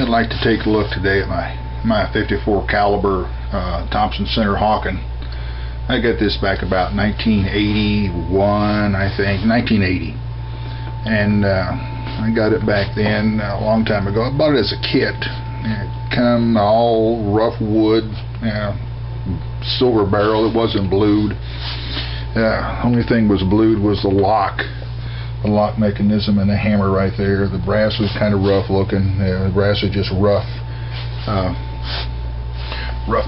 I'd like to take a look today at my 54 caliber Thompson center Hawken. I got this back about 1981, I think, 1980, and I got it back then a long time ago. I bought it as a kit. It come all rough wood, silver barrel. It wasn't blued. Only thing was blued was the lock mechanism and the hammer right there. The brass was kind of rough looking. The brass was just rough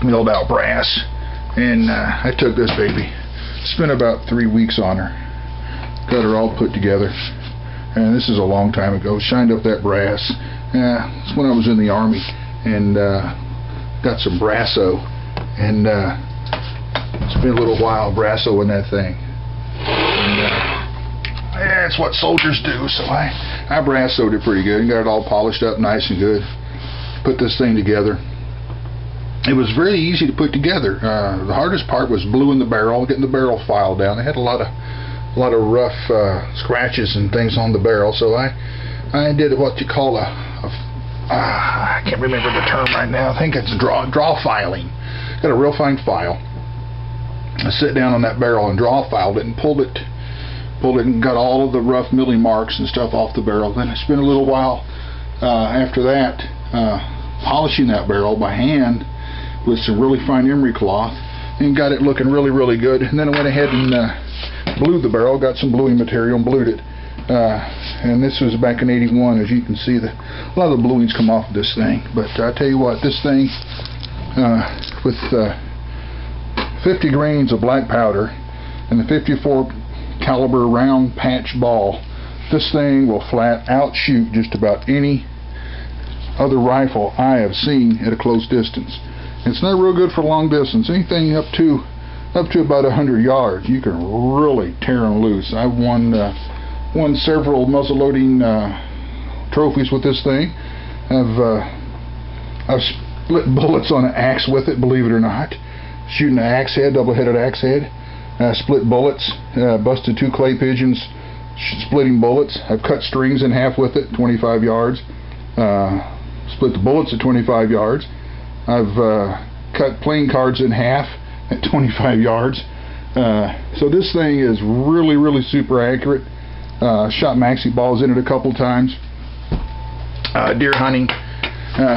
milled out brass. And I took this baby, spent about 3 weeks on her, got her all put together, and this is a long time ago. Shined up that brass. It's when I was in the Army, and got some brasso, and spent a little while brassoing that thing. And it's what soldiers do, so I brassoed it pretty good and got it all polished up nice and good. Put this thing together. It was very easy to put together. The hardest part was bluing the barrel, getting the barrel filed down. They had a lot of rough scratches and things on the barrel, so I did what you call I can't remember the term right now. I think it's draw filing. Got a real fine file. I sat down on that barrel and draw filed it and pulled it and got all of the rough milling marks and stuff off the barrel. Then I spent a little while after that polishing that barrel by hand with some really fine emery cloth, and got it looking really, really good. And then I went ahead and blued the barrel, got some bluing material and blued it. And this was back in '81. As you can see, a lot of the bluings come off of this thing. But I tell you what, this thing with 50 grains of black powder and the 54 caliber round patch ball, this thing will flat out shoot just about any other rifle I have seen at a close distance. It's not real good for long distance. Anything up to about 100 yards, you can really tear them loose. I've won several muzzle-loading trophies with this thing. I've split bullets on an axe with it, believe it or not. Shooting an axe head, double-headed axe head. Split bullets, busted 2 clay pigeons, splitting bullets. I've cut strings in half with it, 25 yards. Split the bullets at 25 yards. I've cut playing cards in half at 25 yards. So this thing is really, really super accurate. Shot maxi balls in it a couple times. Deer hunting.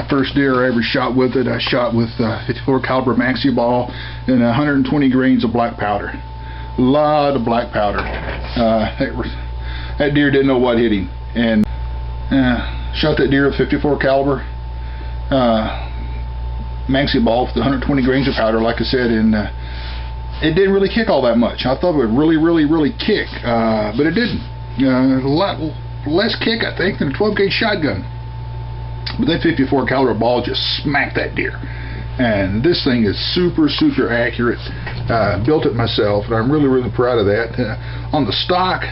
First deer I ever shot with it, I shot with 54 caliber maxi ball and 120 grains of black powder. A lot of black powder. That deer didn't know what hit him, and shot that deer with 54 caliber maxi ball with 120 grains of powder, like I said, and it didn't really kick all that much. I thought it would really, really, really kick, but it didn't. A lot less kick, I think, than a 12 gauge shotgun. But that 54 caliber ball just smacked that deer, and this thing is super, super accurate. Built it myself, and I'm really, really proud of that. On the stock,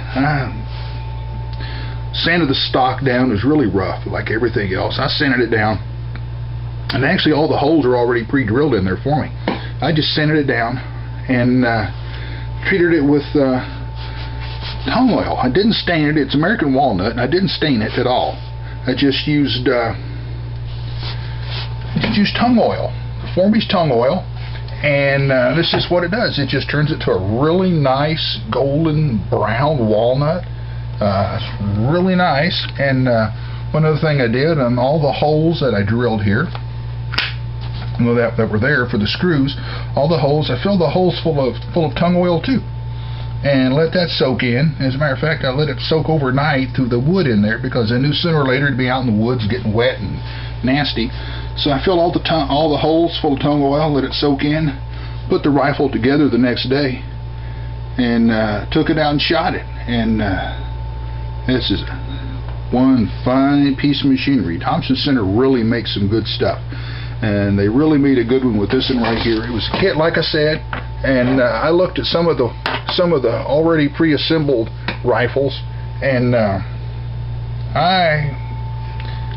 sanded the stock down. It was really rough, like everything else. I sanded it down, and actually all the holes are already pre-drilled in there for me. I just sanded it down and treated it with tung oil. I didn't stain it. It's American walnut, and I didn't stain it at all. I just used tung oil, Formby's tung oil, and this is what it does. It just turns it to a really nice golden brown walnut. It's really nice. And one other thing I did on all the holes that I drilled here, that were there for the screws, all the holes, I filled the holes full of tung oil too, and let that soak in. As a matter of fact, I let it soak overnight through the wood in there, because I knew sooner or later it'd be out in the woods getting wet and nasty. So I filled all the holes full of tung oil, let it soak in, put the rifle together the next day, and took it out and shot it. And this is one fine piece of machinery. Thompson Center really makes some good stuff, and they really made a good one with this one right here. It was a kit, like I said, and I looked at some of the already pre-assembled rifles, and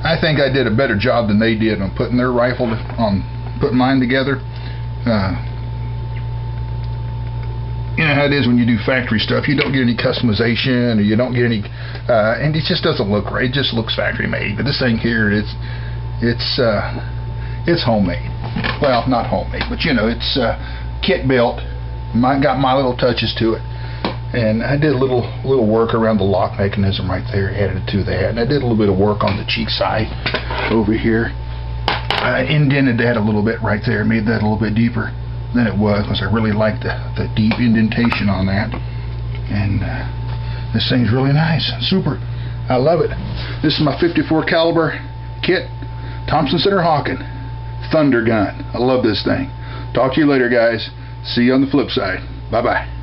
I think I did a better job than they did on putting their rifle putting mine together. You know how it is when you do factory stuff. You don't get any customization, or you don't get any, and it just doesn't look right. It just looks factory made. But this thing here, It's homemade. Well, not homemade, but you know, it's kit built. Got my little touches to it, and I did a little work around the lock mechanism right there, added to that, and I did a little bit of work on the cheek side over here. I indented that a little bit right there, made that a little bit deeper than it was, because I really like the deep indentation on that. And this thing's really nice, super. I love it. This is my 54 caliber kit, Thompson Center Hawken Thunder gun. I love this thing. Talk to you later, guys. See you on the flip side. Bye bye.